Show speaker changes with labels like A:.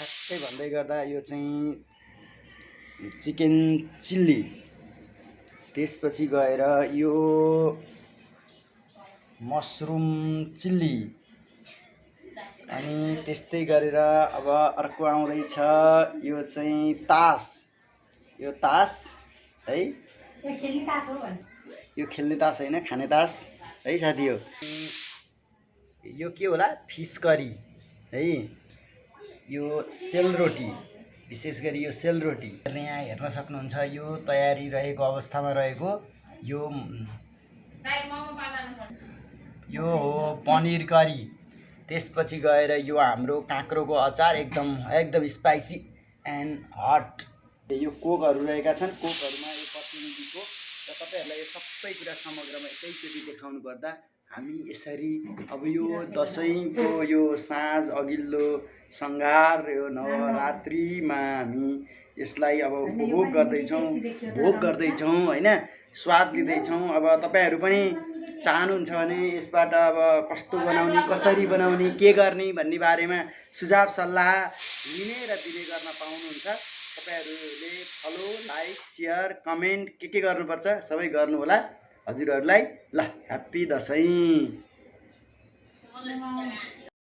A: ठ्याक्कै भन्दै गर्दा यो चाहिँ चिकन चिल्ली, त्यसपछि गएर यो मसरुम चिल्ली, अनि त्यस्तै गरेर अब अर्को आउँदैछ यो चाहिँ तास। यो तास है, यो खेल्ने तास होइन, खाने तास है साथी। यो के होला, फिस करी है। यो सेलरोटी, विशेष गरी यो सेलरोटी यहाँ हेर्न सक्नुहुन्छ। यो तयारी रहेको अवस्थामा रहेको यो हो पनिर करी। त्यसपछि गएर यो हाम्रो काँक्रोको अचार, एकदम स्पाइसी एन्ड हट। यो कोकहरू रहेका छन्, कोकहरूमा यो प्रतिनिधि कोक। र तपाईँहरूलाई यो सबै कुरा समग्रमा एकैचोटि देखाउनु पर्दा हामी यसरी अब यो दसैँको यो साँझ अघिल्लो सङ्घार, यो नवरात्रिमा हामी यसलाई अब उपभोग गर्दैछौँ होइन, स्वाद लिँदैछौँ। अब तपाईँहरू पनि चाहनुहुन्छ भने यसबाट अब कस्तो बनाउने, कसरी बनाउने, के गर्ने भन्ने बारेमा सुझाव सल्लाह लिने र दिने गर्न पाउनुहुन्छ। तपाईँहरूले फलो, लाइक, सेयर, कमेन्ट के गर्नुपर्छ सबै गर्नु होला हजुरहरूलाई। ल, ह्याप्पी दसैँ।